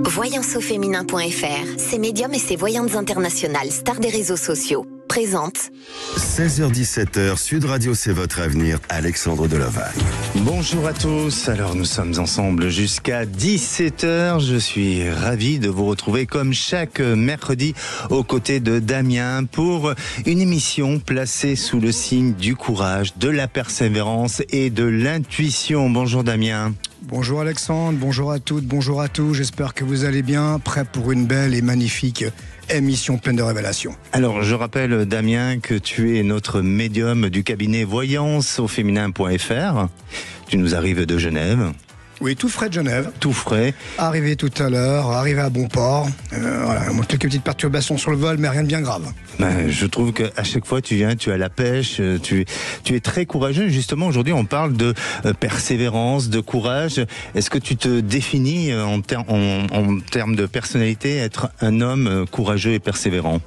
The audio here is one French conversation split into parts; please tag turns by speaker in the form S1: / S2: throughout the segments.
S1: Voyanceauféminin.fr, ses médiums et ses voyantes internationales, stars des réseaux sociaux, présente
S2: 16h-17h, Sud Radio, c'est votre avenir, Alexandre Delaval.
S3: Bonjour à tous, alors nous sommes ensemble jusqu'à 17h, je suis ravi de vous retrouver comme chaque mercredi aux côtés de Damien pour une émission placée sous le signe du courage, de la persévérance et de l'intuition. Bonjour Damien.
S4: Bonjour Alexandre, bonjour à toutes, bonjour à tous, j'espère que vous allez bien, prêts pour une belle et magnifique émission pleine de révélations.
S3: Alors je rappelle Damien que tu es notre médium du cabinet Voyanceauféminin.fr, tu nous arrives de Genève.
S4: Oui, tout frais de Genève.
S3: Tout frais.
S4: Arrivé tout à l'heure, arrivé à bon port. Voilà, quelques petites perturbations sur le vol, mais rien de bien grave.
S3: Je trouve qu'à chaque fois tu viens, tu as la pêche, tu es très courageux. Justement, aujourd'hui, on parle de persévérance, de courage. Est-ce que tu te définis en termes de personnalité, être un homme courageux et persévérant ?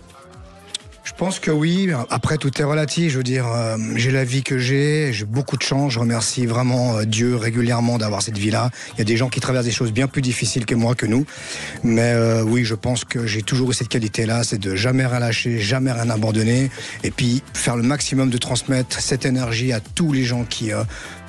S4: Je pense que oui. Après, tout est relatif. Je veux dire, j'ai la vie que j'ai beaucoup de chance. Je remercie vraiment Dieu régulièrement d'avoir cette vie-là. Il y a des gens qui traversent des choses bien plus difficiles que moi, que nous. Mais oui, je pense que j'ai toujours eu cette qualité-là, c'est de jamais rien lâcher, jamais rien abandonner. Et puis, faire le maximum de transmettre cette énergie à tous les gens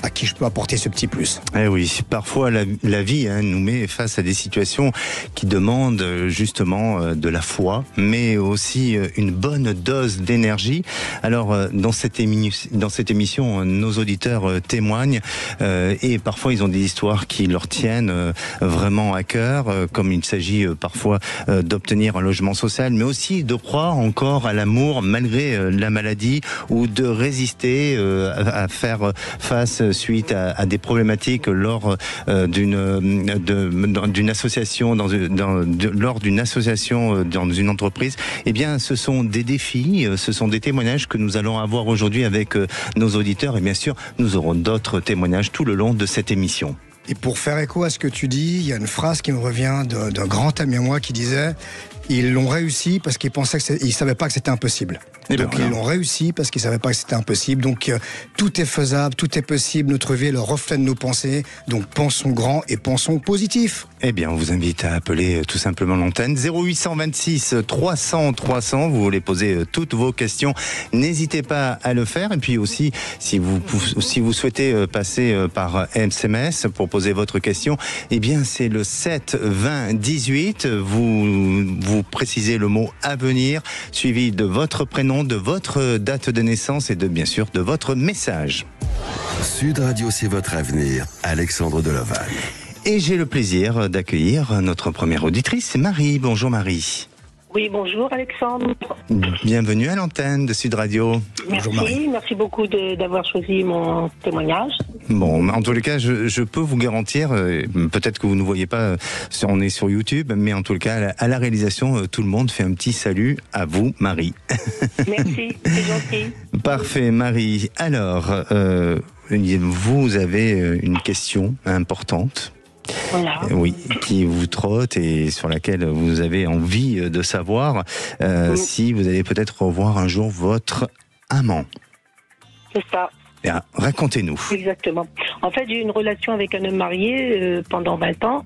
S4: à qui je peux apporter ce petit plus.
S3: Eh oui, parfois la vie nous met face à des situations qui demandent justement de la foi, mais aussi une bonne dose d'énergie. Alors dans cette émission, nos auditeurs témoignent et parfois ils ont des histoires qui leur tiennent vraiment à cœur, comme il s'agit parfois d'obtenir un logement social, mais aussi de croire encore à l'amour malgré la maladie, ou de résister à faire face suite à des problématiques lors d'une association, lors d'une association dans une entreprise. Eh bien, ce sont des défis, ce sont des témoignages que nous allons avoir aujourd'hui avec nos auditeurs, et bien sûr, nous aurons d'autres témoignages tout le long de cette émission.
S4: Et pour faire écho à ce que tu dis, il y a une phrase qui me revient d'un grand ami à moi qui disait « Ils l'ont réussi parce qu'ils pensaient qu'ils savaient pas que c'était impossible ». Donc ils l'ont réussi parce qu'ils savaient pas que c'était impossible. Donc tout est faisable, tout est possible. Notre vie est le reflet de nos pensées. Donc pensons grand et pensons positif.
S3: Eh bien, on vous invite à appeler tout simplement l'antenne 0826 300 300. Vous voulez poser toutes vos questions, n'hésitez pas à le faire. Et puis aussi, si vous souhaitez passer par SMS pour poser votre question, eh bien c'est le 7 20 18. Vous précisez le mot à venir, suivi de votre prénom, de votre date de naissance et bien sûr de votre message.
S2: Sud Radio, c'est votre avenir, Alexandre Delaval.
S3: Et j'ai le plaisir d'accueillir notre première auditrice, c'est Marie. Bonjour Marie.
S5: Oui, bonjour Alexandre.
S3: Bienvenue à l'antenne de Sud Radio.
S5: Merci, merci beaucoup d'avoir choisi mon témoignage.
S3: Bon, en tous les cas, je peux vous garantir, peut-être que vous ne voyez pas, on est sur YouTube, mais en tout cas, à la réalisation, tout le monde fait un petit salut à vous, Marie.
S5: Merci, c'est gentil.
S3: Parfait, Marie. Alors, vous avez une question importante.
S5: Voilà.
S3: Oui, qui vous trotte et sur laquelle vous avez envie de savoir si vous allez peut-être revoir un jour votre amant.
S5: C'est ça.
S3: Bien, racontez-nous.
S5: Exactement. En fait, j'ai eu une relation avec un homme marié pendant 20 ans.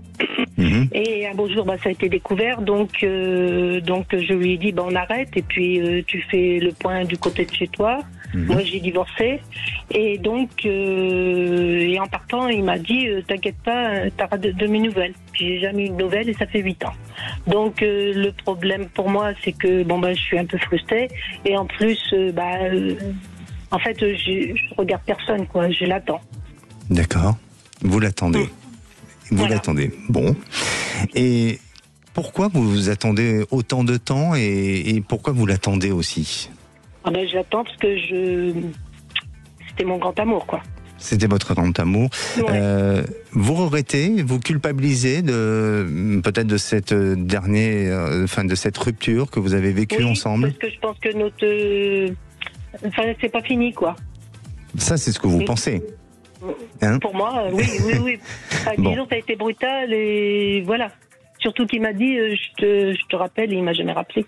S5: Et un beau jour, ça a été découvert. Donc je lui ai dit, on arrête. Et puis, tu fais le point du côté de chez toi. Moi, j'ai divorcé. Et donc, et en partant, il m'a dit, t'inquiète pas, t'auras de mes nouvelles. Puis, j'ai jamais eu de nouvelles et ça fait 8 ans. Donc, le problème pour moi, c'est que, je suis un peu frustrée. Et en plus, en fait, je regarde personne, quoi. Je l'attends.
S3: D'accord. Vous l'attendez. Vous l'attendez. Bon. Et pourquoi vous attendez autant de temps et pourquoi vous l'attendez aussi ?
S5: Je l'attends parce que c'était mon grand amour, quoi.
S3: C'était votre grand amour. Ouais. Vous regrettez, vous culpabilisez peut-être de cette de cette rupture que vous avez vécue ensemble ?
S5: Parce que je pense que c'est pas fini, quoi.
S3: Ça, c'est ce que vous pensez.
S5: Pour moi, oui. Disons, ça a été brutal et voilà. Surtout qu'il m'a dit, je te rappelle, et il m'a jamais rappelé.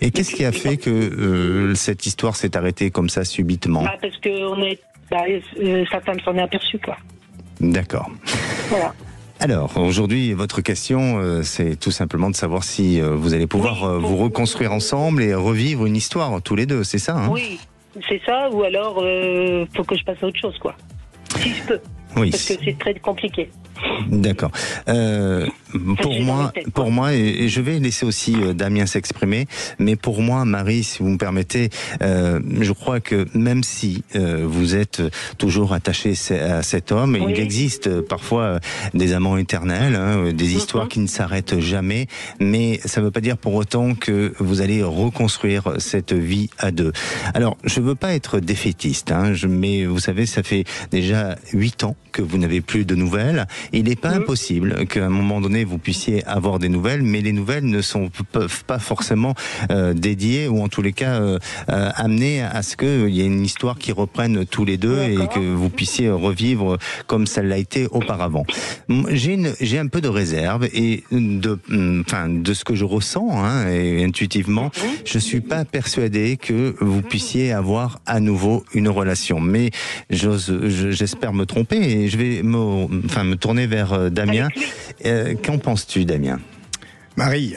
S3: Et qu'est-ce qui a fait que cette histoire s'est arrêtée comme ça subitement ?
S5: Parce que sa femme s'en est aperçue, quoi.
S3: D'accord.
S5: Voilà.
S3: Alors, aujourd'hui, votre question, c'est tout simplement de savoir si vous allez pouvoir vous reconstruire ensemble et revivre une histoire tous les deux, c'est ça, hein?
S5: Oui, c'est ça, ou alors faut que je passe à autre chose, quoi. Si je peux.
S3: Oui.
S5: Parce que c'est très compliqué.
S3: D'accord. Pour moi, et je vais laisser aussi Damien s'exprimer, mais pour moi, Marie, si vous me permettez, je crois que même si vous êtes toujours attaché à cet homme, il existe parfois des amants éternels, hein, des histoires qui ne s'arrêtent jamais, mais ça ne veut pas dire pour autant que vous allez reconstruire cette vie à deux. Alors, je ne veux pas être défaitiste, hein, mais vous savez, ça fait déjà 8 ans que vous n'avez plus de nouvelles. Il n'est pas impossible qu'à un moment donné vous puissiez avoir des nouvelles, mais les nouvelles ne peuvent pas forcément dédiées ou en tous les cas amener à ce qu'il y ait une histoire qui reprenne tous les deux et que vous puissiez revivre comme ça l'a été auparavant. J'ai un peu de réserve et de ce que je ressens, hein, et intuitivement, je suis pas persuadé que vous puissiez avoir à nouveau une relation. Mais j'espère me tromper et je vais me tourner vers Damien. Qu'en penses-tu, Damien?
S4: Marie.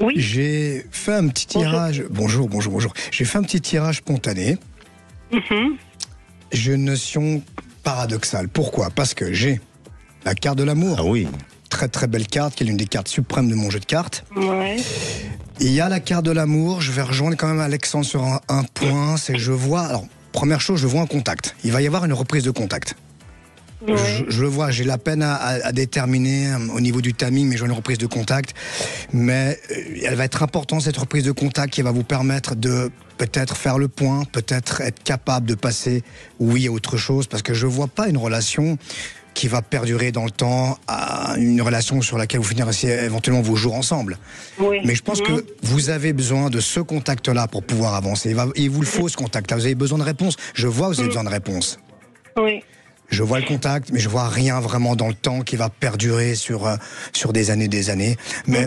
S5: Oui.
S4: J'ai fait un petit tirage. Bonjour. J'ai fait un petit tirage spontané. J'ai une notion paradoxale. Pourquoi? Parce que j'ai la carte de l'amour.
S3: Ah oui.
S4: Très très belle carte, qui est l'une des cartes suprêmes de mon jeu de cartes.
S5: Ouais.
S4: Il y a la carte de l'amour. Je vais rejoindre quand même Alexandre sur un point. C'est que je vois. Alors, première chose, je vois un contact. Il va y avoir une reprise de contact.
S5: Ouais.
S4: Je le vois, j'ai la peine à déterminer au niveau du timing, mais j'ai une reprise de contact. Mais elle va être importante, cette reprise de contact, qui va vous permettre de peut-être faire le point, peut-être être capable de passer, oui, à autre chose, parce que je vois pas une relation qui va perdurer dans le temps, à une relation sur laquelle vous finirez éventuellement vos jours ensemble.
S5: Oui.
S4: Mais je pense que vous avez besoin de ce contact-là pour pouvoir avancer. Il vous le faut, ce contact-là. Vous avez besoin de réponse. Je vois que vous avez besoin de réponse.
S5: Oui.
S4: Je vois le contact, mais je vois rien vraiment dans le temps qui va perdurer sur des années. Mais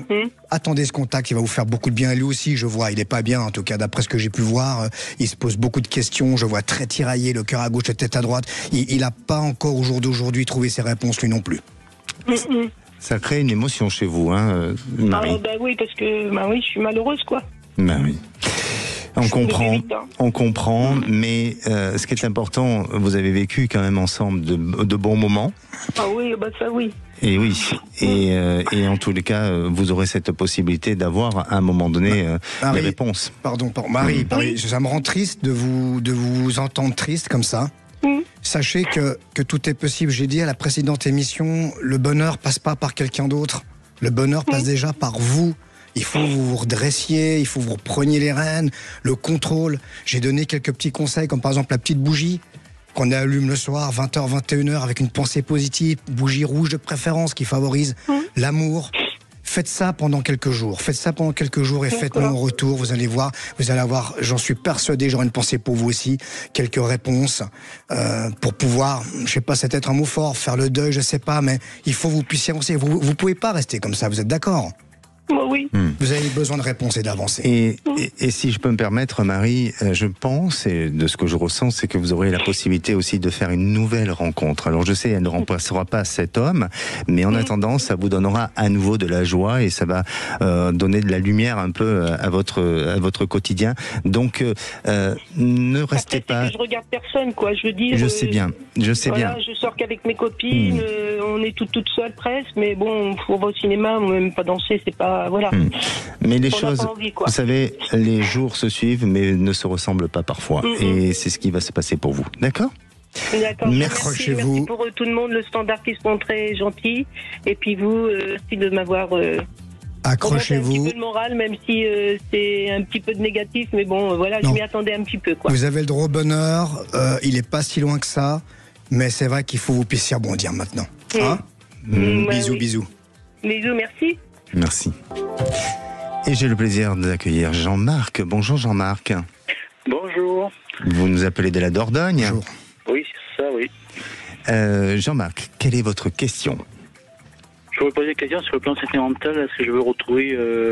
S4: attendez ce contact, il va vous faire beaucoup de bien. Et lui aussi, je vois, il est pas bien, en tout cas, d'après ce que j'ai pu voir. Il se pose beaucoup de questions. Je vois très tiraillé, le cœur à gauche, la tête à droite. Il a pas encore, au jour d'aujourd'hui, trouvé ses réponses, lui non plus.
S3: Ça crée une émotion chez vous, hein, Marie?
S5: Oui, parce que je suis malheureuse, quoi.
S3: Oui. On comprend, mais ce qui est important, vous avez vécu quand même ensemble de bons moments.
S5: Ah oui, ça oui.
S3: Et oui, et en tous les cas, vous aurez cette possibilité d'avoir à un moment donné des réponses.
S4: Pardon, Marie, ça me rend triste de vous entendre triste comme ça. Sachez que tout est possible. J'ai dit à la précédente émission, le bonheur passe pas par quelqu'un d'autre. Le bonheur passe déjà par vous. Il faut vous redressiez, il faut vous repreniez les rênes, le contrôle. J'ai donné quelques petits conseils, comme par exemple la petite bougie qu'on allume le soir, 20h, 21h, avec une pensée positive, bougie rouge de préférence qui favorise l'amour. Faites ça pendant quelques jours. Et faites-nous en retour. Vous allez voir, vous allez avoir, j'en suis persuadé, j'aurai une pensée pour vous aussi, quelques réponses pour pouvoir, je sais pas, c'est peut-être un mot fort, faire le deuil, je sais pas, mais il faut que vous puissiez avancer. Vous pouvez pas rester comme ça, vous êtes d'accord?
S5: Oui.
S4: Vous avez besoin de réponses et d'avancer.
S3: Et si je peux me permettre, Marie, je pense, et de ce que je ressens, c'est que vous aurez la possibilité aussi de faire une nouvelle rencontre. Alors je sais, elle ne remplacera pas cet homme, mais en attendant, ça vous donnera à nouveau de la joie et ça va donner de la lumière un peu à votre quotidien. Donc ne restez pas...
S5: Je regarde personne, quoi. Je veux dire.
S3: Je sais bien.
S5: Je sors qu'avec mes copines. On est toutes seules presque, mais bon, on va au cinéma, même pas danser, c'est pas. Voilà.
S3: Mais les choses, vous savez, les jours se suivent, mais ne se ressemblent pas parfois. Et c'est ce qui va se passer pour vous. D'accord?
S5: D'accord.
S4: Merci
S5: pour tout le monde, le standard qui se montre très gentil. Et puis vous, merci de m'avoir.
S4: Accrochez-vous.
S5: Un petit peu de morale, même si c'est un petit peu de négatif, mais bon, voilà, je m'y attendais un petit peu, quoi.
S4: Vous avez le droit au bonheur. Il est pas si loin que ça, mais c'est vrai qu'il faut vous puissiez rebondir maintenant. Hein? Bisous.
S5: Bisous, merci.
S3: Merci. Et j'ai le plaisir d'accueillir Jean-Marc. Bonjour Jean-Marc.
S6: Bonjour.
S3: Vous nous appelez de la Dordogne?
S4: Bonjour.
S6: Oui, c'est ça, oui.
S3: Jean-Marc, quelle est votre question?
S6: Je voudrais poser une question sur le plan sentimental. Est-ce que je veux retrouver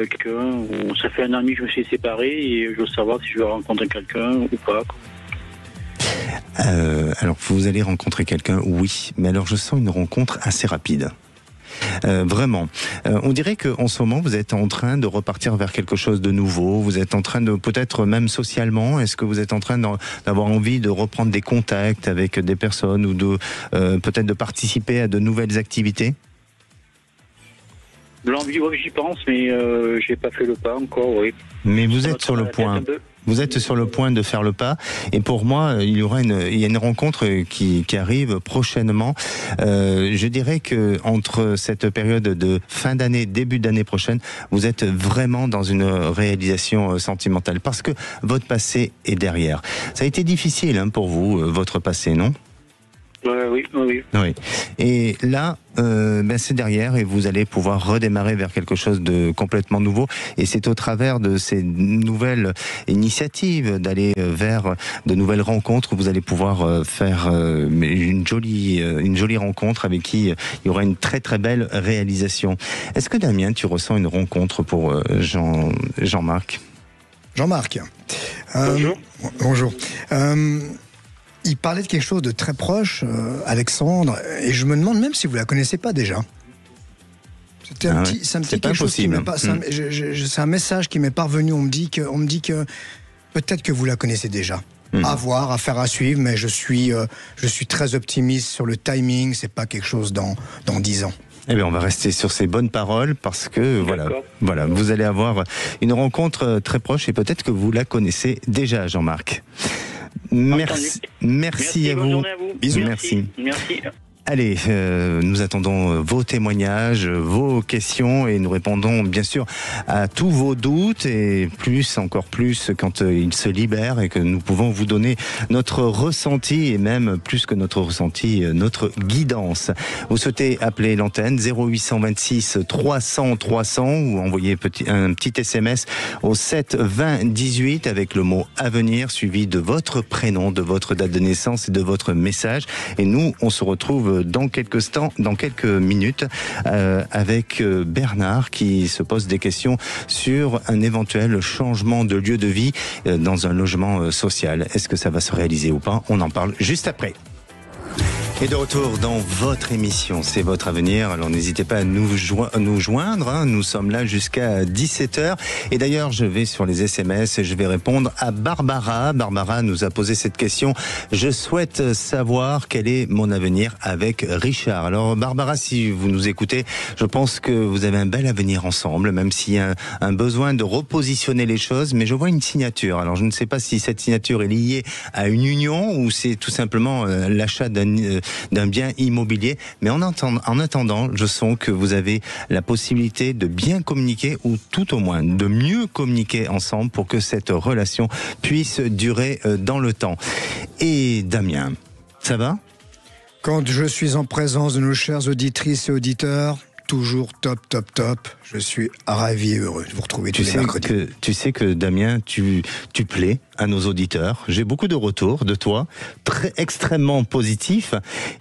S6: quelqu'un où ça fait 1 an et demi que je me suis séparé et je veux savoir si je vais rencontrer quelqu'un ou pas, quoi.
S3: Alors, vous allez rencontrer quelqu'un, oui. Mais alors, je sens une rencontre assez rapide. Vraiment. On dirait qu'en ce moment, vous êtes en train de repartir vers quelque chose de nouveau. Vous êtes en train de, peut-être même socialement, est-ce que vous êtes en train d'avoir envie de reprendre des contacts avec des personnes ou de peut-être de participer à de nouvelles activités?
S6: L'envie, oui, j'y pense, mais j'ai pas fait le pas encore, oui.
S3: Mais vous êtes sur le point. Vous êtes sur le point de faire le pas. Et pour moi, il y a une rencontre qui arrive prochainement. Je dirais que entre cette période de fin d'année, début d'année prochaine, vous êtes vraiment dans une réalisation sentimentale parce que votre passé est derrière. Ça a été difficile pour vous, votre passé, non ?
S6: Oui.
S3: Et là, c'est derrière et vous allez pouvoir redémarrer vers quelque chose de complètement nouveau. Et c'est au travers de ces nouvelles initiatives d'aller vers de nouvelles rencontres où vous allez pouvoir faire une jolie rencontre avec qui il y aura une très très belle réalisation. Est-ce que Damien, tu ressens une rencontre pour Jean-Marc ?
S4: Jean-Marc. Bonjour. Il parlait de quelque chose de très proche, Alexandre, et je me demande même si vous la connaissez pas déjà. C'est un petit quelque chose qui m'est pas. C'est un message qui m'est parvenu. On me dit que peut-être que vous la connaissez déjà. À voir, à faire, à suivre, mais je suis très optimiste sur le timing. C'est pas quelque chose dans 10 ans.
S3: Eh bien, on va rester sur ces bonnes paroles parce que voilà, vous allez avoir une rencontre très proche et peut-être que vous la connaissez déjà, Jean-Marc. Merci à vous.
S6: Bonne journée à vous.
S3: Bisous. Merci. Allez, nous attendons vos témoignages, vos questions et nous répondons bien sûr à tous vos doutes et encore plus quand ils se libèrent et que nous pouvons vous donner notre ressenti et même plus que notre ressenti, notre guidance. Vous souhaitez appeler l'antenne 0826 300 300 ou envoyer un petit SMS au 7 20 18 avec le mot avenir suivi de votre prénom, de votre date de naissance et de votre message. Et nous, on se retrouve dans quelques minutes avec Bernard qui se pose des questions sur un éventuel changement de lieu de vie dans un logement social. Est-ce que ça va se réaliser ou pas? On en parle juste après. Et de retour dans votre émission, c'est votre avenir. Alors n'hésitez pas à nous joindre, Nous sommes là jusqu'à 17h. Et d'ailleurs, je vais sur les SMS et je vais répondre à Barbara. Barbara nous a posé cette question. Je souhaite savoir quel est mon avenir avec Richard. Alors Barbara, si vous nous écoutez, je pense que vous avez un bel avenir ensemble, même s'il y a un besoin de repositionner les choses. Mais je vois une signature. Alors je ne sais pas si cette signature est liée à une union ou c'est tout simplement l'achat d'un bien immobilier, mais en attendant, je sens que vous avez la possibilité de bien communiquer ou tout au moins de mieux communiquer ensemble pour que cette relation puisse durer dans le temps. Et Damien, ça va ?
S4: Quand je suis en présence de nos chères auditrices et auditeurs, toujours top. Je suis ravi et heureux de vous retrouver tous les mercredis.
S3: Tu sais que Damien, tu plais à nos auditeurs. J'ai beaucoup de retours de toi, extrêmement positifs.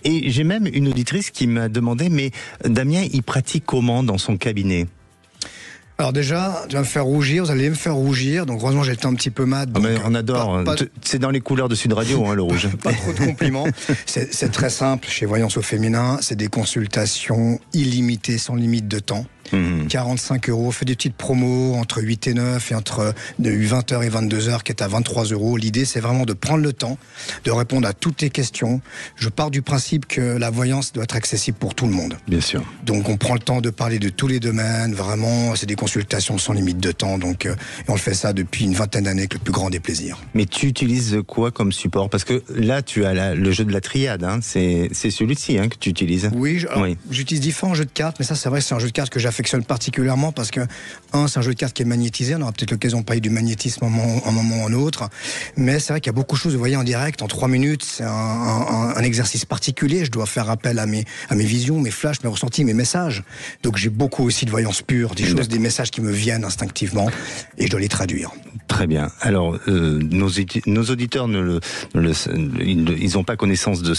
S3: Et j'ai même une auditrice qui m'a demandé, mais Damien, il pratique comment dans son cabinet ?
S4: Alors déjà, tu vas me faire rougir, vous allez me faire rougir, donc heureusement j'étais un petit peu mat. Donc
S3: mais on adore, c'est dans les couleurs de Sud Radio, le rouge.
S4: Pas trop de compliments. C'est très simple, chez Voyance au féminin, c'est des consultations illimitées, sans limite de temps. 45 €, fait des petites promos entre 8 et 9 et entre de 20h et 22h qui est à 23 €. L'idée c'est vraiment de prendre le temps de répondre à toutes les questions. Je pars du principe que la voyance doit être accessible pour tout le monde.
S3: Bien sûr.
S4: Donc on prend le temps de parler de tous les domaines, vraiment c'est des consultations sans limite de temps, donc et on le fait ça depuis une vingtaine d'années avec le plus grand des plaisirs.
S3: Mais tu utilises quoi comme support? Parce que là tu as le jeu de la triade, c'est celui-ci que tu utilises.
S4: Oui, j'utilise différents jeux de cartes, mais ça c'est vrai que c'est un jeu de cartes que j'affectionne particulièrement parce que c'est un jeu de cartes qui est magnétisé, on aura peut-être l'occasion de parler du magnétisme un moment ou un autre, mais c'est vrai qu'il y a beaucoup de choses, vous voyez, en direct, en 3 minutes, c'est un exercice particulier, je dois faire appel à mes visions, mes flashs, mes ressentis, mes messages, donc j'ai beaucoup aussi de voyance pure, des messages qui me viennent instinctivement et je dois les traduire.
S3: Très bien, alors nos auditeurs ils n'ont pas connaissance de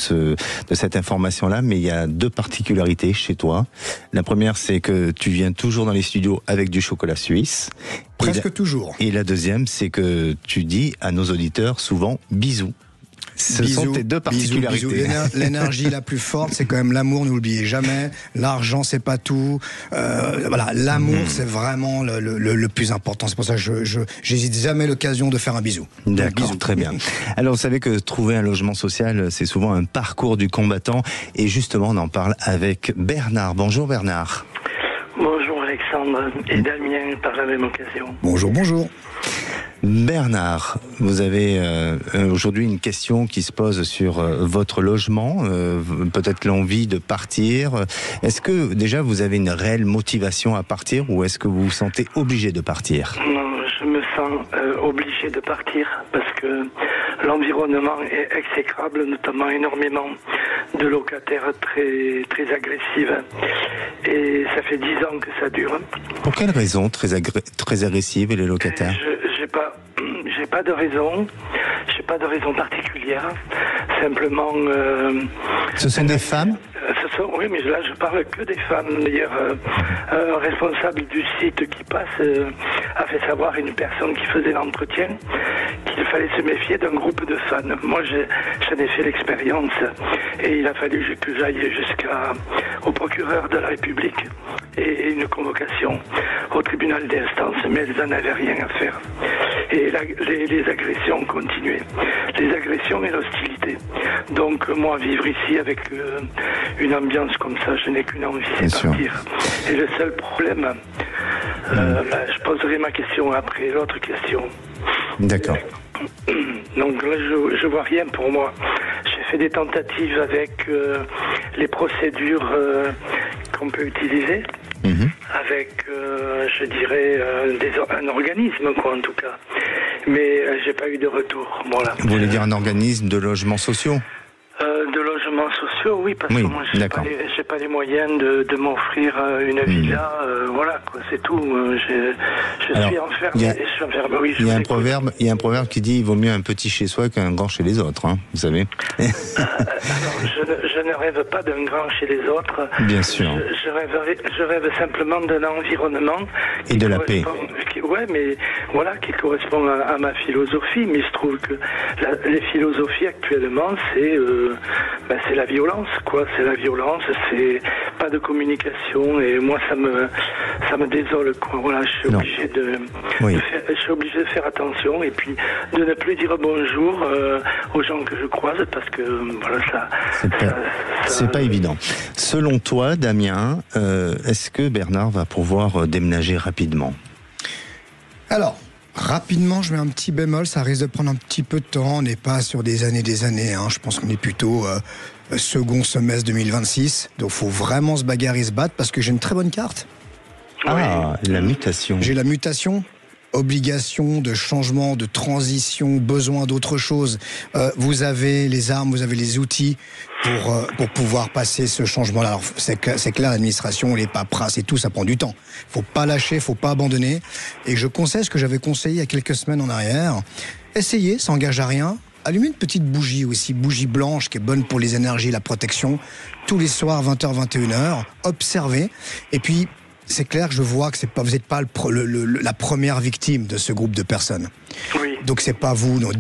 S3: cette information-là, mais il y a 2 particularités chez toi. La première, c'est que tu viens toujours dans les studios avec du chocolat suisse.
S4: Presque toujours.
S3: Et la deuxième, c'est que tu dis à nos auditeurs souvent bisous. Ce sont tes deux particularités.
S4: Bisous. L'énergie la plus forte, c'est quand même l'amour, n'oubliez jamais. L'argent, c'est pas tout. Voilà, l'amour, c'est vraiment le plus important. C'est pour ça que j'hésite jamais l'occasion de faire un bisou.
S3: D'accord, très bien. Alors, vous savez que trouver un logement social, c'est souvent un parcours du combattant. Et justement, on en parle avec Bernard. Bonjour Bernard.
S7: Bonjour Alexandre et Damien par la même occasion.
S4: Bonjour.
S3: Bernard, vous avez aujourd'hui une question qui se pose sur votre logement, peut-être l'envie de partir. Est-ce que déjà vous avez une réelle motivation à partir ou est-ce que vous vous sentez obligé de partir ?
S7: Non, je me sens obligé de partir parce que l'environnement est exécrable, notamment énormément de locataires très, très agressifs et ça fait 10 ans que ça dure.
S3: Pour quelles raisons très agressives les locataires ?
S7: J'ai pas de raison. J'ai pas de raison particulière. Simplement.
S3: Ce sont des femmes ?
S7: Oui, mais là je parle que des femmes. D'ailleurs, un responsable du site qui passe a fait savoir à une personne qui faisait l'entretien qu'il fallait se méfier d'un groupe de fans. Moi, j'en ai fait l'expérience et il a fallu que j'aille jusqu'au procureur de la République et une convocation au tribunal d'instance, mais elles n'en avaient rien à faire. Et les agressions continuaient. Les agressions et l'hostilité. Donc moi, vivre ici avec une ambiance comme ça, je n'ai qu'une envie, c'est partir. Et le seul problème, je poserai ma question après l'autre question.
S3: D'accord.
S7: Donc là, je vois rien pour moi. J'ai fait des tentatives avec les procédures qu'on peut utiliser. Avec, je dirais, un organisme, quoi, en tout cas. Mais j'ai pas eu de retour. Voilà.
S3: Vous voulez dire un organisme de logements sociaux ?
S7: De logements sociaux, oui, parce que moi, j'ai pas les moyens de m'offrir une villa, voilà, quoi, c'est tout. Je suis enfermé. Il
S3: y a un proverbe qui dit il vaut mieux un petit chez soi qu'un grand chez les autres, hein, vous savez.
S7: Je ne rêve pas d'un grand chez les autres.
S3: Bien sûr.
S7: Je rêve simplement d'un environnement
S3: et de la paix.
S7: Qui correspond à ma philosophie. Mais je trouve que les philosophies actuellement, c'est la violence, quoi. C'est la violence, c'est pas de communication. Et moi, ça me désole, quoi. Voilà, je suis obligé de faire attention et puis de ne plus dire bonjour aux gens que je croise parce que voilà,
S3: c'est pas évident. Selon toi, Damien, est-ce que Bernard va pouvoir déménager rapidement ?
S4: Alors, rapidement, je mets un petit bémol, ça risque de prendre un petit peu de temps, on n'est pas sur des années, hein. Je pense qu'on est plutôt second semestre 2026, donc il faut vraiment se bagarrer, se battre, parce que j'ai une très bonne carte.
S3: Ah, la mutation.
S4: J'ai la mutation, obligation de changement, de transition, besoin d'autre chose. Vous avez les armes, vous avez les outils pour pouvoir passer ce changement-là. Alors c'est clair, l'administration, les paperasses et tout, ça prend du temps. Faut pas lâcher, faut pas abandonner. Et je conseille ce que j'avais conseillé il y a quelques semaines en arrière. Essayez, ça engage à rien. Allumez une petite bougie aussi, bougie blanche qui est bonne pour les énergies, la protection. Tous les soirs, 20h, 21h. Observez. Et puis, c'est clair que je vois que vous n'êtes pas la première victime de ce groupe de personnes.
S7: Oui.
S4: Donc c'est pas vous. Donc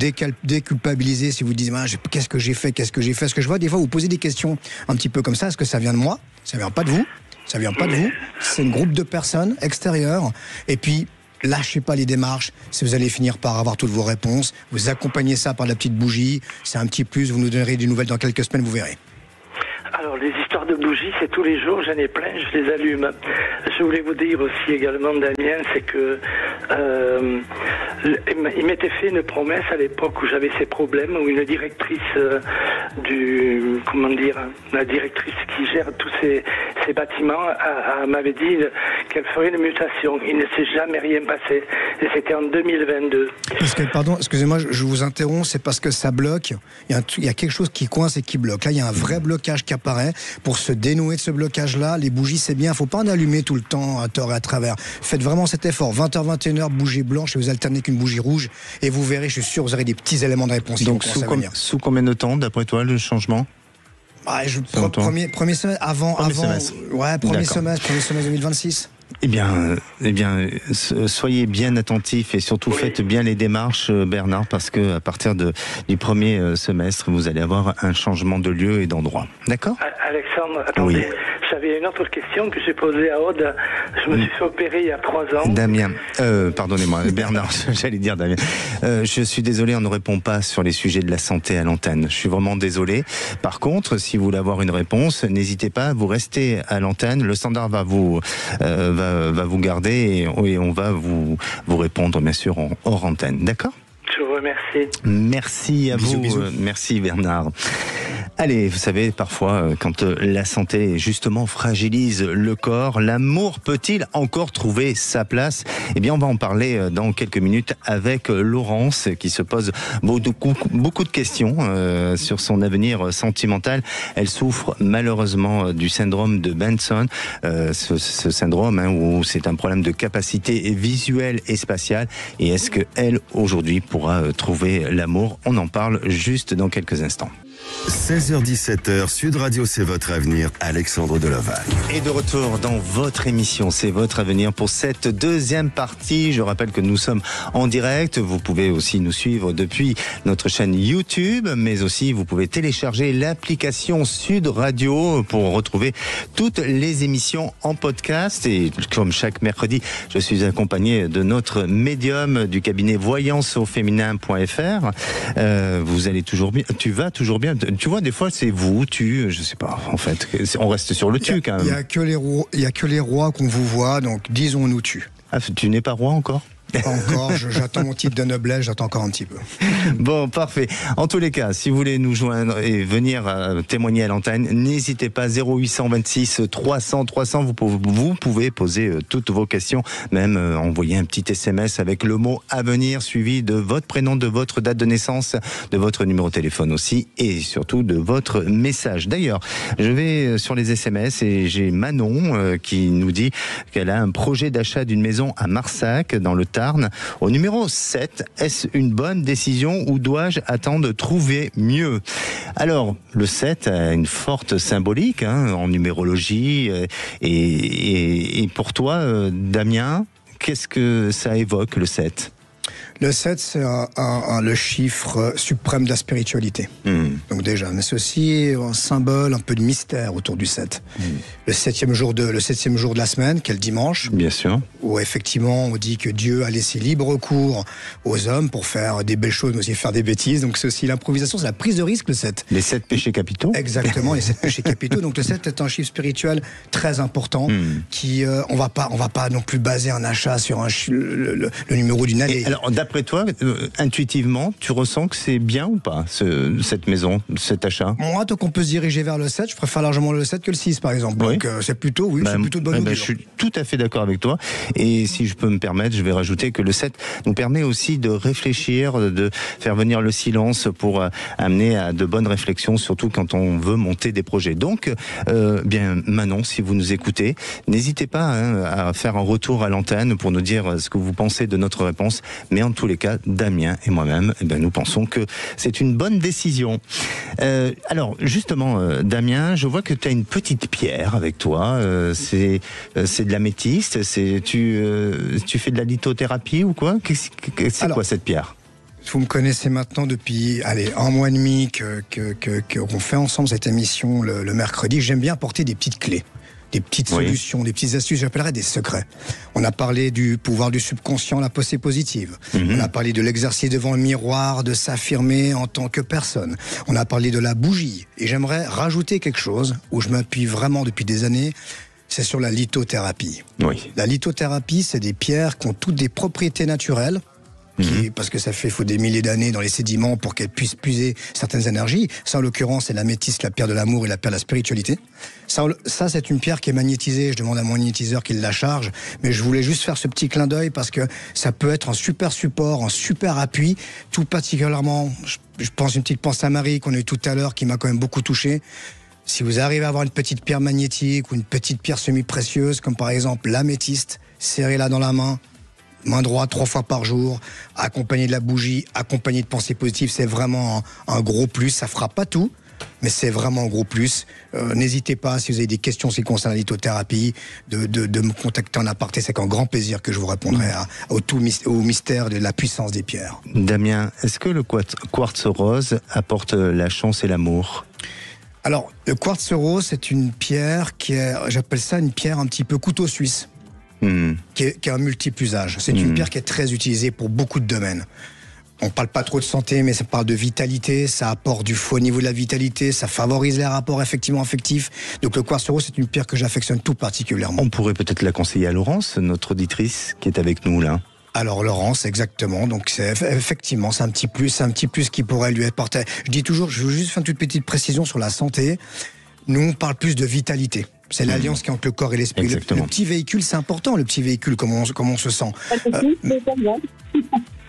S4: déculpabilisez si vous dites qu'est-ce que j'ai fait. Parce que je vois des fois vous posez des questions un petit peu comme ça. Est-ce que ça vient de moi ? Ça vient pas de vous. C'est un groupe de personnes extérieures. Et puis lâchez pas les démarches. Si vous allez finir par avoir toutes vos réponses, vous accompagnez ça par la petite bougie. C'est un petit plus. Vous nous donnerez des nouvelles dans quelques semaines. Vous verrez.
S7: Alors, les histoires de bougies, c'est tous les jours, j'en ai plein, je les allume. Je voulais vous dire aussi également, Damien, c'est que il m'était fait une promesse à l'époque où j'avais ces problèmes, où une directrice la directrice qui gère tous ces bâtiments m'avait dit qu'elle ferait une mutation. Il ne s'est jamais rien passé. Et c'était en 2022.
S4: Pardon, excusez-moi, je vous interromps, c'est parce que ça bloque. Il y a quelque chose qui coince et qui bloque. Là, il y a un vrai blocage qui apparaît. Pour se dénouer de ce blocage-là, les bougies, c'est bien. Il ne faut pas en allumer tout le temps à tort et à travers. Faites vraiment cet effort. 20h, 21h, bougie blanche et vous alternez qu'une bougie rouge. Et vous verrez, je suis sûr, vous aurez des petits éléments de réponse.
S3: Donc, sous combien de temps, d'après toi, le changement ?
S4: Premier semestre, premier semestre 2026.
S3: Eh bien, soyez bien attentifs et surtout faites bien les démarches, Bernard, parce que à partir du premier semestre, vous allez avoir un changement de lieu et d'endroit. D'accord ?
S7: Alexandre, attendez. Oui. J'avais une autre question que j'ai posée à Aude. Je me suis fait opérer il y a 3 ans.
S3: Damien, pardonnez-moi, Bernard, j'allais dire Damien. Je suis désolé, on ne répond pas sur les sujets de la santé à l'antenne. Je suis vraiment désolé. Par contre, si vous voulez avoir une réponse, n'hésitez pas, vous restez à l'antenne. Le standard va vous garder et on va vous répondre, bien sûr, hors antenne. D'accord ?
S7: Je vous remercie.
S3: Merci à vous.
S4: Bisous.
S3: Merci Bernard. Allez, vous savez, parfois, quand la santé, justement, fragilise le corps, l'amour peut-il encore trouver sa place ? Eh bien, on va en parler dans quelques minutes avec Laurence, qui se pose beaucoup de questions sur son avenir sentimental. Elle souffre malheureusement du syndrome de Benson, ce syndrome où c'est un problème de capacité visuelle et spatiale. Et est-ce qu'elle, aujourd'hui, pourra trouver l'amour ? On en parle juste dans quelques instants.
S2: 16h-17h, Sud Radio, c'est votre avenir, Alexandre Deloval.
S3: Et de retour dans votre émission, c'est votre avenir pour cette deuxième partie. Je rappelle que nous sommes en direct. Vous pouvez aussi nous suivre depuis notre chaîne YouTube, mais aussi vous pouvez télécharger l'application Sud Radio pour retrouver toutes les émissions en podcast. Et comme chaque mercredi, je suis accompagné de notre médium du cabinet voyanceauféminin.fr. Vous allez toujours bien. Tu vas toujours bien. Tu vois, des fois, c'est je sais pas, en fait, on reste sur le tu, quand même.
S4: Il y a que les rois qu'on vous voit, donc disons-nous tu.
S3: Ah, tu n'es pas roi encore ?
S4: Pas encore, j'attends mon titre de noblesse, j'attends encore un petit peu.
S3: Bon, parfait. En tous les cas, si vous voulez nous joindre et venir témoigner à l'antenne, n'hésitez pas, 0826 300 300, vous pouvez poser toutes vos questions, même envoyer un petit SMS avec le mot avenir suivi de votre prénom, de votre date de naissance, de votre numéro de téléphone aussi et surtout de votre message. D'ailleurs, je vais sur les SMS et j'ai Manon qui nous dit qu'elle a un projet d'achat d'une maison à Marsac dans le Tarn. Au numéro 7, est-ce une bonne décision ou dois-je attendre de trouver mieux ? Alors, le 7 a une forte symbolique en numérologie. Et pour toi, Damien, qu'est-ce que ça évoque, le 7 ?
S4: Le 7, c'est le chiffre suprême de la spiritualité. Donc déjà, mais c'est aussi un symbole, un peu de mystère autour du 7. Le septième jour de la semaine, qui est le dimanche.
S3: Bien sûr.
S4: Où effectivement, on dit que Dieu a laissé libre cours aux hommes pour faire des belles choses, mais aussi faire des bêtises. Donc c'est aussi l'improvisation, c'est la prise de risque, le 7.
S3: Les 7 péchés capitaux.
S4: Exactement, les 7 péchés capitaux. Donc le 7 est un chiffre spirituel très important, qui, on va pas non plus baser un achat sur le numéro d'une année.
S3: Alors, d'après toi, intuitivement, tu ressens que c'est bien ou pas, cette maison, cet achat ?
S4: Moi, tant qu'on peut se diriger vers le 7, je préfère largement le 7 que le 6, par exemple. Oui. Donc, c'est plutôt de bonne augure.
S3: Je suis tout à fait d'accord avec toi. Et si je peux me permettre, je vais rajouter que le 7 nous permet aussi de réfléchir, de faire venir le silence pour amener à de bonnes réflexions, surtout quand on veut monter des projets. Donc, bien, Manon, si vous nous écoutez, n'hésitez pas à faire un retour à l'antenne pour nous dire ce que vous pensez de notre réponse. Mais en tous les cas, Damien et moi-même, nous pensons que c'est une bonne décision. Alors, justement, Damien, je vois que tu as une petite pierre avec toi. C'est de l'améthyste. Tu fais de la lithothérapie ou quoi ? C'est quoi cette pierre ?
S4: Vous me connaissez maintenant depuis 1 mois et demi qu'on fait ensemble cette émission le mercredi. J'aime bien apporter des petites clés. Des petites solutions, des petites astuces, j'appellerais des secrets. On a parlé du pouvoir du subconscient, la pensée positive. On a parlé de l'exercice devant le miroir, de s'affirmer en tant que personne. On a parlé de la bougie. Et j'aimerais rajouter quelque chose où je m'appuie vraiment depuis des années, c'est sur la lithothérapie. Oui. La lithothérapie, c'est des pierres qui ont toutes des propriétés naturelles. Parce que faut des milliers d'années dans les sédiments pour qu'elles puissent puiser certaines énergies. Ça, en l'occurrence, c'est l'améthyste, la pierre de l'amour et la pierre de la spiritualité. Ça, c'est une pierre qui est magnétisée. Je demande à mon magnétiseur qu'il la charge. Mais je voulais juste faire ce petit clin d'œil parce que ça peut être un super support, un super appui. Tout particulièrement, je pense une petite pensée à Marie qu'on a eu tout à l'heure qui m'a quand même beaucoup touché. Si vous arrivez à avoir une petite pierre magnétique ou une petite pierre semi-précieuse, comme par exemple l'améthyste, serrez-la dans la main droite 3 fois par jour, accompagné de la bougie, accompagné de pensées positives, c'est vraiment un gros plus. Ça fera pas tout, mais c'est vraiment un gros plus. N'hésitez pas, si vous avez des questions qui concernent la lithothérapie, de me contacter en aparté. C'est qu'un grand plaisir que je vous répondrai au mystère de la puissance des pierres.
S3: Damien, est-ce que le quartz rose apporte la chance et l'amour ?
S4: Alors, le quartz rose, c'est une pierre qui est, j'appelle ça une pierre un petit peu couteau suisse, qui a un multiple usage. C'est une pierre qui est très utilisée pour beaucoup de domaines. On parle pas trop de santé, mais ça parle de vitalité, ça apporte du feu au niveau de la vitalité, ça favorise les rapports effectivement affectifs. Donc le quartz rose, c'est une pierre que j'affectionne tout particulièrement.
S3: On pourrait peut-être la conseiller à Laurence, notre auditrice qui est avec nous là.
S4: Alors Laurence, exactement. Donc effectivement, c'est un petit plus qui pourrait lui apporter. Je dis toujours, je veux juste faire une toute petite précision sur la santé. Nous, on parle plus de vitalité. C'est l'alliance qui est entre le corps et l'esprit. Le petit véhicule, c'est important. Le petit véhicule, comment on se sent.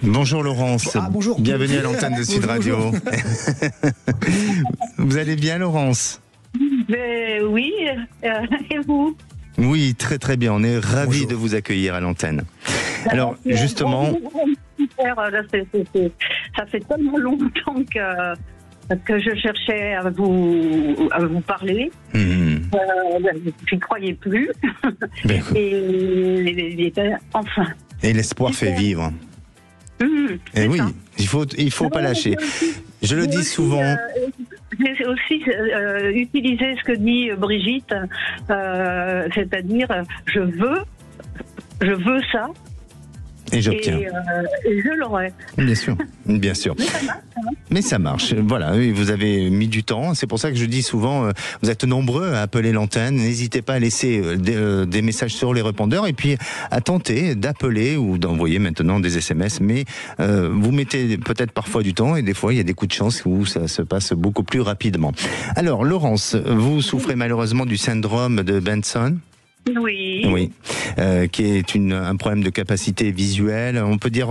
S3: Bonjour Laurence,
S4: bonjour.
S3: Bienvenue à l'antenne de Sud Radio. Vous allez bien Laurence ?
S5: Oui, et vous ?
S3: Oui, très très bien, on est ravis de vous accueillir à l'antenne. Alors justement...
S5: Ça fait tellement longtemps que je cherchais à vous parler. Je ne croyais plus. Et enfin.
S3: Et l'espoir fait vivre. Et oui, il faut pas lâcher. Je le dis souvent.
S5: J'ai aussi utilisé ce que dit Brigitte, c'est-à-dire je veux ça.
S3: Et j'obtiens.
S5: Et je l'aurai.
S3: Bien sûr, bien sûr. Mais ça marche. Voilà, vous avez mis du temps. C'est pour ça que je dis souvent, vous êtes nombreux à appeler l'antenne. N'hésitez pas à laisser des messages sur les répondeurs et puis à tenter d'appeler ou d'envoyer maintenant des SMS. Mais vous mettez peut-être parfois du temps et des fois il y a des coups de chance où ça se passe beaucoup plus rapidement. Alors Laurence, vous souffrez malheureusement du syndrome de Benson.
S5: Oui.
S3: Oui, qui est un problème de capacité visuelle. On peut dire,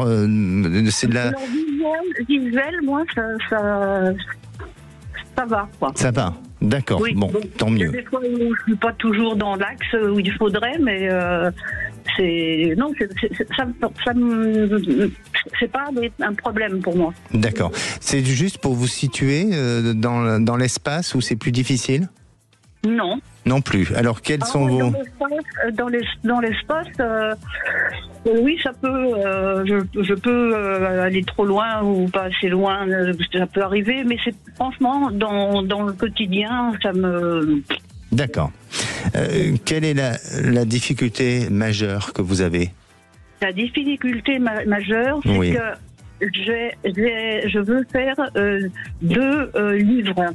S3: c'est de la.
S5: Alors, visuel, moi, ça va, quoi.
S3: Ça va, d'accord. Oui, bon, tant mieux.
S5: Des fois, je suis pas toujours dans l'axe où il faudrait, mais c'est pas un problème pour moi.
S3: D'accord. C'est juste pour vous situer dans l'espace où c'est plus difficile ?
S5: Non.
S3: Non plus. Alors, quels sont vos...
S5: Dans l'espace, oui, ça peut... je peux aller trop loin ou pas assez loin, ça peut arriver, mais c'est franchement, dans le quotidien, ça me...
S3: D'accord. Quelle est la difficulté majeure que vous avez ?
S5: La difficulté majeure, c'est que je veux faire 2 livres,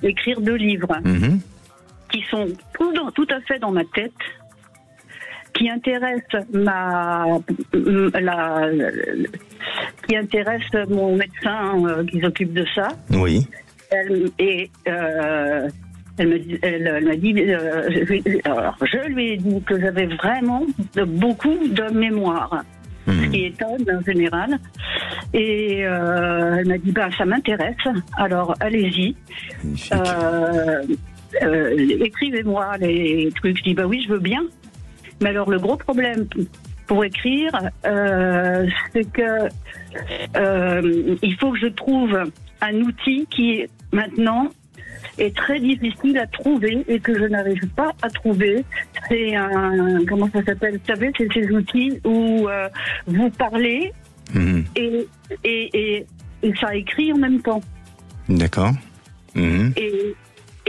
S5: écrire 2 livres. Qui sont tout à fait dans ma tête, qui intéressent qui intéressent mon médecin qui s'occupe de ça.
S3: Oui.
S5: Elle m'a dit, alors je lui ai dit que j'avais vraiment beaucoup de mémoire, ce qui étonne en général. Et elle m'a dit, ça m'intéresse, alors allez-y. Écrivez-moi les trucs. Je dis oui, je veux bien. Mais alors le gros problème pour écrire, c'est que il faut que je trouve un outil qui maintenant est très difficile à trouver et que je n'arrive pas à trouver. C'est comment ça s'appelle ? Vous savez, c'est ces outils où vous parlez et ça écrit en même temps.
S3: D'accord.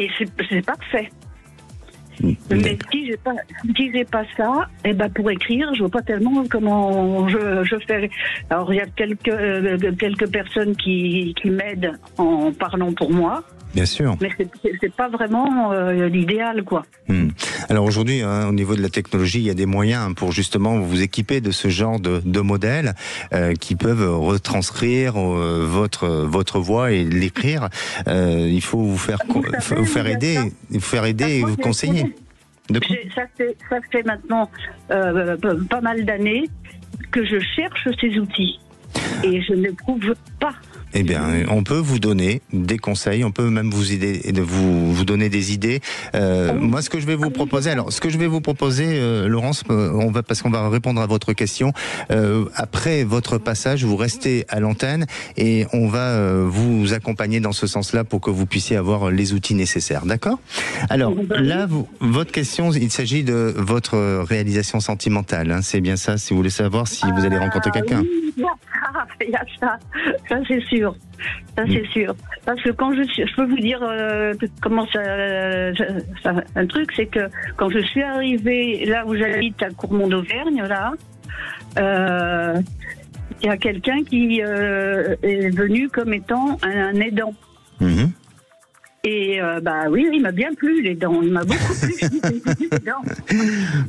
S5: Et c'est parfait. Mais si j'ai pas ça, pour écrire, je vois pas tellement comment je fais. Alors il y a quelques personnes qui m'aident en parlant pour moi.
S3: Bien sûr.
S5: Mais c'est pas vraiment l'idéal, quoi.
S3: Alors aujourd'hui, au niveau de la technologie, il y a des moyens pour justement vous équiper de ce genre de modèles qui peuvent retranscrire votre voix et l'écrire. Il faut vous faire aider et vous conseiller.
S5: Ça fait maintenant pas mal d'années que je cherche ces outils et je ne les trouve pas.
S3: Eh bien, on peut vous donner des conseils, on peut même vous donner des idées. Moi, ce que je vais vous proposer, Laurence, parce qu'on va répondre à votre question. Après votre passage, vous restez à l'antenne et on va vous accompagner dans ce sens-là pour que vous puissiez avoir les outils nécessaires. D'accord ? Alors là, votre question, il s'agit de votre réalisation sentimentale. Hein, c'est bien ça, si vous voulez savoir si vous allez rencontrer quelqu'un.
S5: Oui, il y a ça c'est sûr. Ça c'est sûr. Parce que quand je peux vous dire comment un truc, c'est que quand je suis arrivée là où j'habite à Courmont d'Auvergne, là, il y a quelqu'un qui est venu comme étant un aidant. Mmh. Et oui, il m'a bien plu les dents, il m'a beaucoup plu les dents.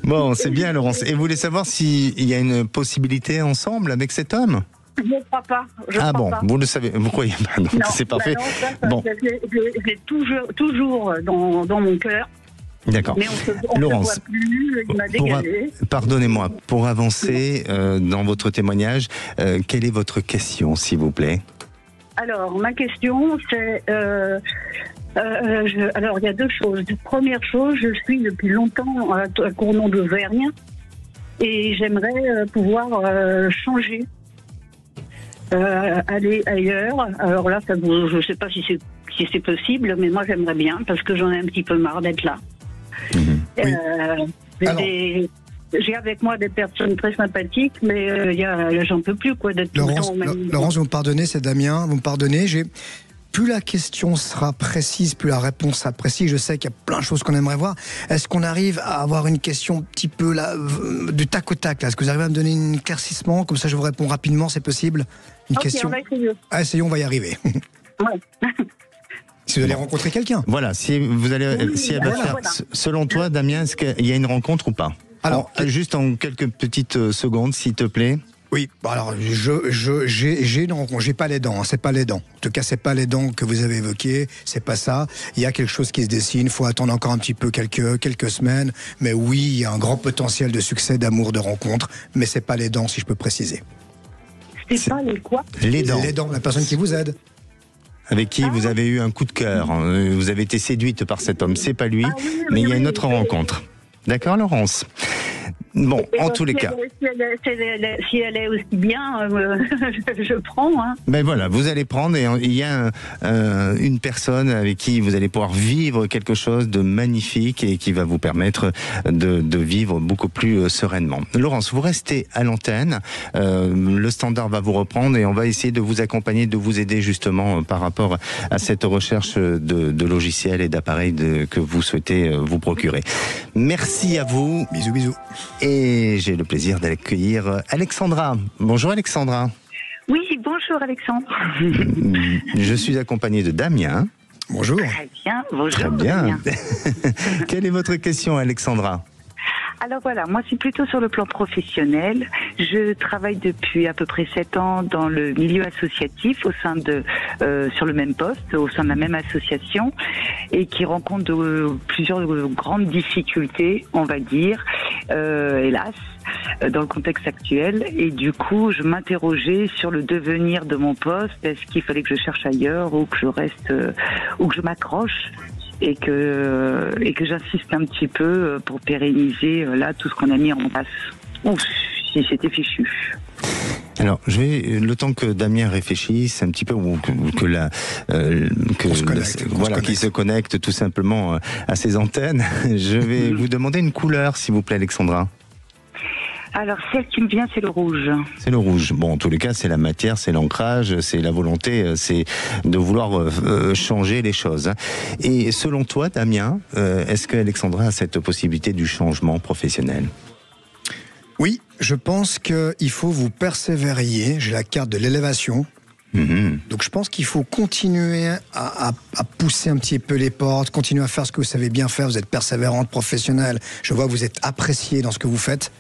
S3: Bon, c'est bien Laurence. Et vous voulez savoir s'il y a une possibilité ensemble avec cet homme ?
S5: Je ne crois pas.
S3: Pas. Vous le savez, vous croyez pas, donc c'est parfait.
S5: Non, je l'ai toujours dans mon cœur.
S3: D'accord.
S5: Mais on
S3: Laurence,
S5: se voit plus, il m'a dégagé.
S3: Pardonnez-moi, pour avancer dans votre témoignage, quelle est votre question, s'il vous plaît ?
S5: Alors, ma question, c'est... alors, il y a deux choses. Première chose, je suis depuis longtemps à Courmont d'Auvergne et j'aimerais pouvoir changer, aller ailleurs. Alors là, je ne sais pas si c'est possible, mais moi, j'aimerais bien parce que j'en ai un petit peu marre d'être là. Oui. J'ai avec moi des personnes très sympathiques, mais j'en peux plus d'être tout le temps au même niveau.
S4: Laurence, vous me pardonnez, c'est Damien, vous me pardonnez, plus la question sera précise, plus la réponse sera précise. Je sais qu'il y a plein de choses qu'on aimerait voir. Est-ce qu'on arrive à avoir une question un petit peu là, du tac au tac là ? Est-ce que vous arrivez à me donner un éclaircissement ? Comme ça, je vous réponds rapidement, c'est possible ? Question.
S5: On va essayer.
S4: Essayons, on va y arriver.
S5: Ouais.
S4: Si vous allez rencontrer quelqu'un.
S3: Voilà, si elle va faire. Selon toi, Damien, est-ce qu'il y a une rencontre ou pas ? Alors, juste en quelques petites secondes, s'il te plaît.
S4: Oui, alors j'ai une rencontre, j'ai pas les dents, c'est pas les dents. En tout cas, c'est pas les dents que vous avez évoquées, c'est pas ça. Il y a quelque chose qui se dessine, il faut attendre encore un petit peu quelques semaines, mais oui, il y a un grand potentiel de succès, d'amour, de rencontre, mais c'est pas les dents, si je peux préciser.
S5: C'est pas les quoi ?
S3: Les dents.
S4: Les dents, la personne qui vous aide.
S3: Avec qui vous avez eu un coup de cœur, vous avez été séduite par cet homme, c'est pas lui, mais il y a une autre rencontre. D'accord, Laurence ? Bon, en tous les cas.
S5: Si elle est aussi bien, je prends. Hein.
S3: Ben voilà, vous allez prendre et il y a une personne avec qui vous allez pouvoir vivre quelque chose de magnifique et qui va vous permettre de vivre beaucoup plus sereinement. Laurence, vous restez à l'antenne. Le standard va vous reprendre et on va essayer de vous accompagner, de vous aider justement par rapport à cette recherche de logiciels et d'appareils que vous souhaitez vous procurer. Merci à vous.
S4: Bisous, bisous.
S3: Et j'ai le plaisir d'accueillir Alexandra. Bonjour Alexandra.
S8: Oui, bonjour Alexandre.
S3: Je suis accompagné de Damien.
S4: Bonjour.
S8: Très bien, bonjour.
S3: Très bien. Quelle est votre question, Alexandra ?
S8: Alors voilà, moi c'est plutôt sur le plan professionnel. Je travaille depuis à peu près 7 ans dans le milieu associatif au sein sur le même poste, au sein de la même association et qui rencontre plusieurs grandes difficultés, on va dire, hélas, dans le contexte actuel. Et du coup, je m'interrogeais sur le devenir de mon poste. Est-ce qu'il fallait que je cherche ailleurs ou que je reste, ou que je m'accroche et que j'insiste un petit peu pour pérenniser là tout ce qu'on a mis en place. Ouf, si c'était fichu.
S3: Alors, le temps que Damien réfléchisse un petit peu, ou qu'il se connecte tout simplement à ses antennes, je vais vous demander une couleur, s'il vous plaît, Alexandra.
S8: Alors, celle qui me vient, c'est le rouge.
S3: C'est le rouge. Bon, en tous les cas, c'est la matière, c'est l'ancrage, c'est la volonté, c'est de vouloir changer les choses. Et selon toi, Damien, est-ce qu'Alexandra a cette possibilité du changement professionnel ?
S4: Oui, je pense qu'il faut vous persévériez. J'ai la carte de l'élévation. Donc je pense qu'il faut continuer à pousser un petit peu les portes, continuer à faire ce que vous savez bien faire. Vous êtes persévérante, professionnelle. Je vois que vous êtes appréciée dans ce que vous faites.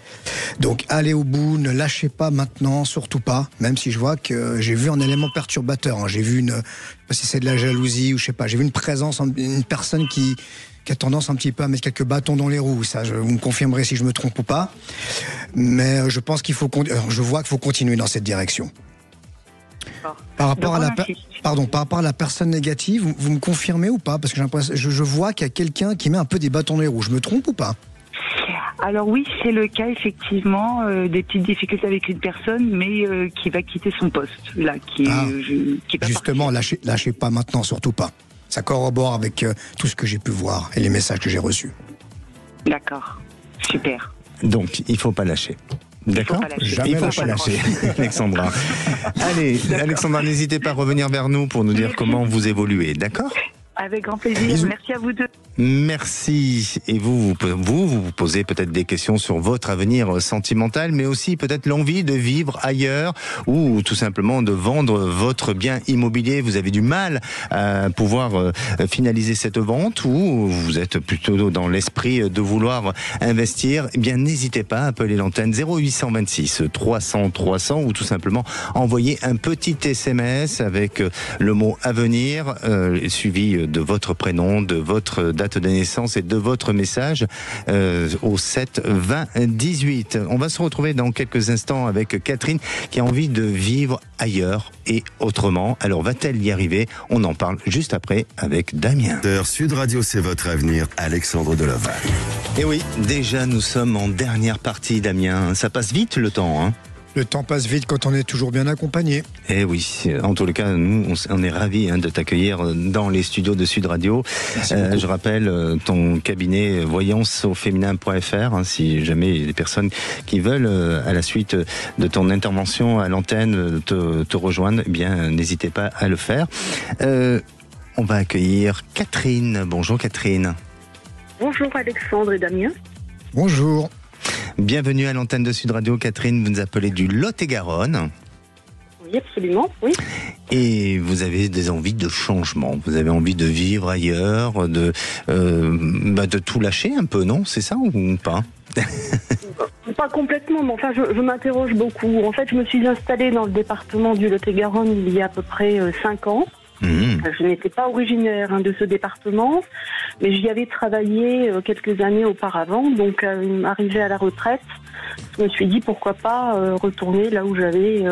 S4: Donc allez au bout, ne lâchez pas maintenant, surtout pas. Même si je vois que j'ai vu un élément perturbateur. Hein. J'ai vu je sais pas si c'est de la jalousie ou je sais pas. J'ai vu une présence, une personne qui a tendance un petit peu à mettre quelques bâtons dans les roues. Ça, vous me confirmerez si je me trompe ou pas. Mais je pense je vois qu'il faut continuer dans cette direction.
S8: Bon, D'accord.
S4: Par rapport à la personne négative, vous me confirmez ou pas? Parce que je vois qu'il y a quelqu'un qui met un peu des bâtons dans les roues. Je me trompe ou pas?
S8: Alors oui, c'est le cas effectivement, des petites difficultés avec une personne, mais qui va quitter son poste, là, qui va
S4: justement, lâchez pas maintenant, surtout pas. Ça corrobore avec tout ce que j'ai pu voir et les messages que j'ai reçus.
S8: D'accord, super.
S3: Donc, il faut pas lâcher. D'accord ?
S4: Jamais
S3: pas lâcher, Alexandra. Allez, Alexandra, n'hésitez pas à revenir vers nous pour nous dire comment vous évoluez, d'accord ?
S8: Avec grand plaisir.
S4: Bisous.
S8: Merci à vous deux.
S3: Merci. Et vous posez peut-être des questions sur votre avenir sentimental, mais aussi peut-être l'envie de vivre ailleurs ou tout simplement de vendre votre bien immobilier. Vous avez du mal à pouvoir finaliser cette vente ou vous êtes plutôt dans l'esprit de vouloir investir. Eh bien, n'hésitez pas à appeler l'antenne 0826 300 300 ou tout simplement envoyer un petit SMS avec le mot avenir suivi de votre prénom, de votre date de naissance et de votre message au 7 20 18. On va se retrouver dans quelques instants avec Catherine qui a envie de vivre ailleurs et autrement. Alors va-t-elle y arriver? On en parle juste après avec Damien.
S2: Sud Radio, c'est votre avenir, Alexandre Delaval.
S3: Et oui, déjà nous sommes en dernière partie, Damien. Ça passe vite le temps, hein?
S4: Le temps passe vite quand on est toujours bien accompagné.
S3: Eh oui, en tous les cas, nous, on est ravis de t'accueillir dans les studios de Sud Radio. Je rappelle ton cabinet voyanceauféminin.fr, si jamais il y a des personnes qui veulent, à la suite de ton intervention à l'antenne, te rejoindre, eh bien, n'hésitez pas à le faire. On va accueillir Catherine. Bonjour Catherine.
S5: Bonjour Alexandre et Damien.
S4: Bonjour.
S3: Bienvenue à l'antenne de Sud Radio. Catherine, vous nous appelez du Lot-et-Garonne.
S5: Oui, absolument, oui.
S3: Et vous avez des envies de changement. Vous avez envie de vivre ailleurs, de tout lâcher un peu, non? C'est ça ou pas?
S5: Pas complètement, mais enfin, je m'interroge beaucoup. En fait, je me suis installée dans le département du Lot-et-Garonne il y a à peu près 5 ans. Je n'étais pas originaire de ce département, mais j'y avais travaillé quelques années auparavant. Donc, arrivé à la retraite, je me suis dit pourquoi pas retourner là où j'avais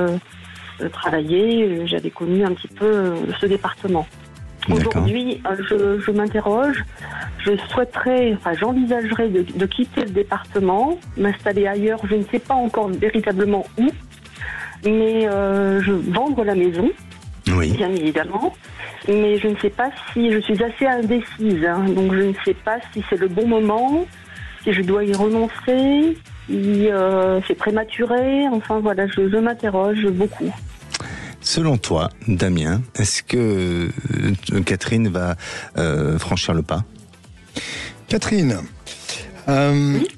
S5: travaillé. J'avais connu un petit peu ce département. Aujourd'hui, je m'interroge. J'envisagerais de quitter le département, m'installer ailleurs. Je ne sais pas encore véritablement où, mais vendre la maison. Oui. Bien évidemment, mais je ne sais pas si je suis assez indécise, donc je ne sais pas si c'est le bon moment, si je dois y renoncer, si c'est prématuré, enfin voilà, je m'interroge beaucoup.
S3: Selon toi, Damien, est-ce que Catherine va franchir le pas?
S4: Catherine,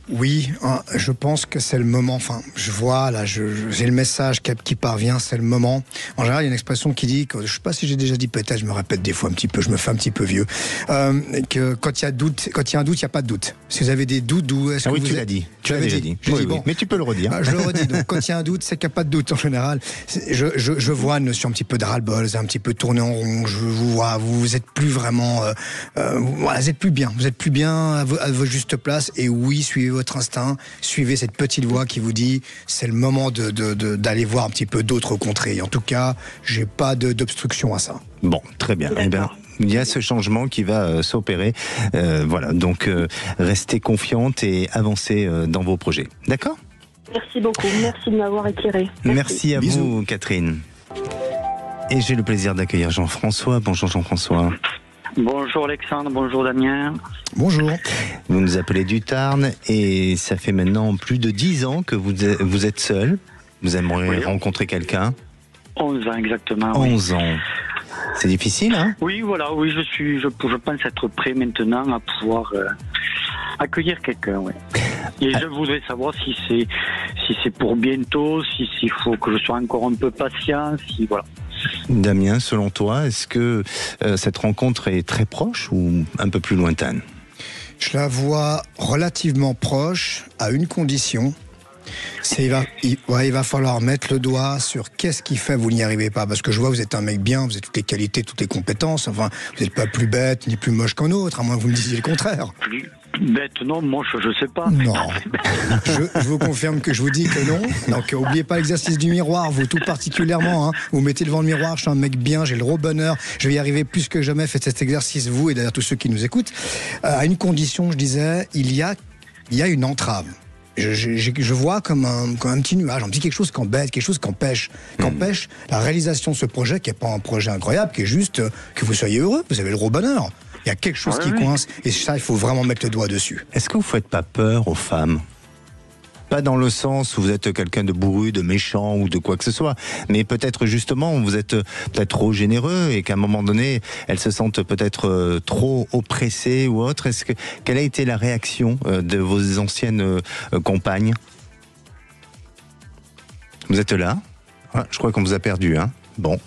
S4: oui, je pense que c'est le moment. Enfin, je vois là, j'ai le message qui parvient, c'est le moment. En général, il y a une expression qui dit, que, je sais pas si j'ai déjà dit, peut-être, je me répète des fois un petit peu, je me fais un petit peu vieux, que quand il y a un doute, il n'y a pas de doute. Si vous avez des doutes, d'où est-ce que
S3: oui,
S4: vous
S3: tu l'as dit. Tu l'as déjà dit. Oui, bon. Mais tu peux le redire.
S4: Je le redis. Donc, quand il y a un doute, c'est qu'il n'y a pas de doute en général. Je vois une notion un petit peu de ras-le-bol, un petit peu tourné en rond. Je vous vois, vous êtes plus vraiment, vous êtes plus bien. Vous êtes plus bien à votre juste place. Et oui, suivez votre instinct, suivez cette petite voix qui vous dit c'est le moment d'aller voir un petit peu d'autres contrées. En tout cas, j'ai pas d'obstruction à ça.
S3: Bon, très bien. Eh bien, il y a ce changement qui va s'opérer. Voilà, donc restez confiante et avancez dans vos projets. D'accord ?
S5: Merci beaucoup. Merci de m'avoir éclairé.
S3: Merci à
S4: Bisous.
S3: vous, Catherine. Et j'ai le plaisir d'accueillir Jean-François. Bonjour Jean-François.
S6: Bonjour Alexandre, bonjour Damien.
S4: Bonjour.
S3: Vous nous appelez du Tarn et ça fait maintenant plus de 10 ans que vous êtes seul. Vous aimeriez rencontrer quelqu'un?
S6: 11 ans exactement.
S3: 11 ans. C'est difficile, hein?
S6: Oui, voilà, oui, je pense être prêt maintenant à pouvoir accueillir quelqu'un, ouais. Et je voudrais savoir si c'est pour bientôt, s'il faut que je sois encore un peu patient, si voilà.
S3: Damien, selon toi, est-ce que cette rencontre est très proche ou un peu plus lointaine?
S4: Je la vois relativement proche, à une condition. Il va falloir mettre le doigt sur qu'est-ce qui fait que vous n'y arrivez pas. Parce que je vois, vous êtes un mec bien, vous avez toutes les qualités, toutes les compétences. Enfin, vous n'êtes pas plus bête ni plus moche qu'un autre, à moins que vous me disiez le contraire.
S6: Bête, non, moi je sais pas.
S4: Non. Je vous confirme que je vous dis que non. Donc n'oubliez pas l'exercice du miroir, vous tout particulièrement. Hein. Vous mettez devant le miroir, je suis un mec bien, j'ai le gros bonheur, je vais y arriver plus que jamais. Faites cet exercice, vous et d'ailleurs tous ceux qui nous écoutent. À une condition, je disais, il y a une entrave. Je vois comme un petit nuage, un petit quelque chose qui embête, quelque chose qui empêche la réalisation de ce projet, qui n'est pas un projet incroyable, qui est juste que vous soyez heureux, vous avez le gros bonheur. Il y a quelque chose qui coince, et ça, il faut vraiment mettre le doigt dessus.
S3: Est-ce que vous ne faites pas peur aux femmes ? Pas dans le sens où vous êtes quelqu'un de bourru, de méchant ou de quoi que ce soit, mais peut-être justement vous êtes peut-être trop généreux et qu'à un moment donné elles se sentent peut-être trop oppressées ou autre. Quelle a été la réaction de vos anciennes compagnes ? Vous êtes là ? Je crois qu'on vous a perdu, hein ? Bon,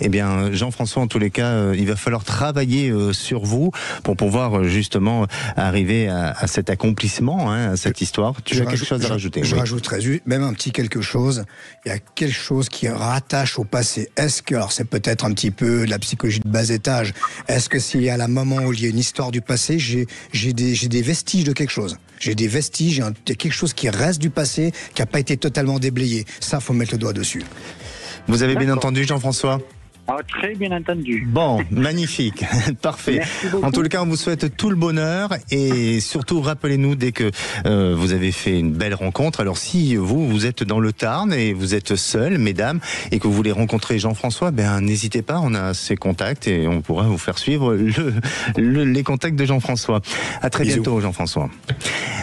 S3: eh bien Jean-François, en tous les cas, il va falloir travailler sur vous pour pouvoir justement arriver à cet accomplissement, hein, à cette histoire. Tu as quelque chose à rajouter ?
S4: Je rajouterais même un petit quelque chose. Il y a quelque chose qui rattache au passé. Est-ce que, alors c'est peut-être un petit peu de la psychologie de bas étage, est-ce que s'il y a un moment où il y a une histoire du passé, j'ai des vestiges de quelque chose. J'ai des vestiges, il y a quelque chose qui reste du passé, qui n'a pas été totalement déblayé. Ça, faut mettre le doigt dessus.
S3: Vous avez bien entendu, Jean-François ?
S6: Très bien entendu.
S3: Bon, magnifique, parfait. En tout cas, on vous souhaite tout le bonheur et surtout rappelez-nous dès que vous avez fait une belle rencontre. Alors si vous êtes dans le Tarn et vous êtes seul, mesdames, et que vous voulez rencontrer Jean-François, n'hésitez pas, on a ses contacts et on pourra vous faire suivre les contacts de Jean-François. À très bientôt, Jean-François.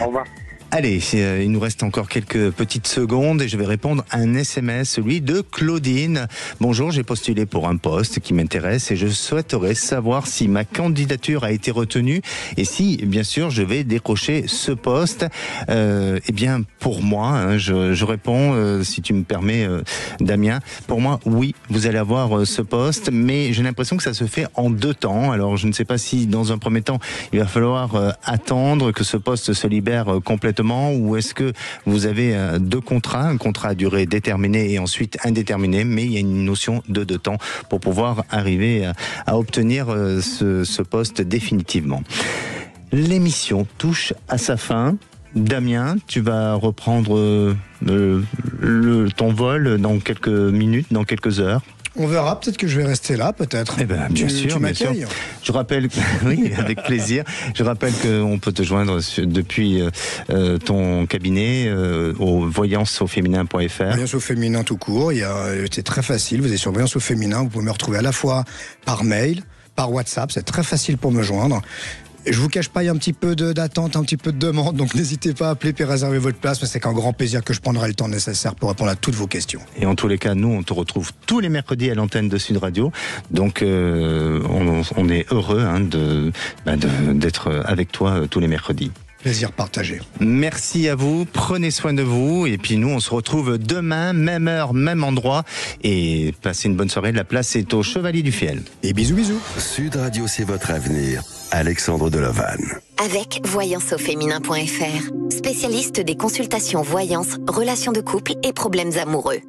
S6: Au revoir.
S3: Allez, il nous reste encore quelques petites secondes et je vais répondre à un SMS, celui de Claudine. Bonjour, j'ai postulé pour un poste qui m'intéresse et je souhaiterais savoir si ma candidature a été retenue et si, bien sûr, je vais décrocher ce poste. Eh bien, pour moi, hein, je réponds, si tu me permets, Damien, pour moi, oui, vous allez avoir ce poste, mais j'ai l'impression que ça se fait en 2 temps. Alors, je ne sais pas si, dans un premier temps, il va falloir attendre que ce poste se libère complètement, ou est-ce que vous avez 2 contrats, un contrat à durée déterminée et ensuite indéterminé, mais il y a une notion de 2 temps pour pouvoir arriver à obtenir ce poste définitivement. L'émission touche à sa fin. Damien, tu vas reprendre ton vol dans quelques minutes, dans quelques heures.
S4: On verra, peut-être que je vais rester là, peut-être.
S3: Eh ben, bien sûr. Je rappelle, oui, avec plaisir. Je rappelle qu'on peut te joindre depuis ton cabinet au voyanceauféminin.fr.
S4: Voyance au féminin tout court. C'est très facile. Vous êtes sur Voyance au féminin. Vous pouvez me retrouver à la fois par mail, par WhatsApp. C'est très facile pour me joindre. Je vous cache pas, il y a un petit peu d'attente, un petit peu de demande, donc n'hésitez pas à appeler et réserver votre place, mais c'est qu'un grand plaisir que je prendrai le temps nécessaire pour répondre à toutes vos questions.
S3: Et en tous les cas, nous, on te retrouve tous les mercredis à l'antenne de Sud Radio, donc on est heureux d'être avec toi tous les mercredis.
S4: Plaisir partagé.
S3: Merci à vous, prenez soin de vous, et puis nous, on se retrouve demain, même heure, même endroit, et passez une bonne soirée. La place est au Chevalier du Fiel.
S4: Et bisous, bisous.
S2: Sud Radio, c'est votre avenir. Alexandre Delavanne.
S1: Avec voyanceauféminin.fr, spécialiste des consultations voyance, relations de couple et problèmes amoureux.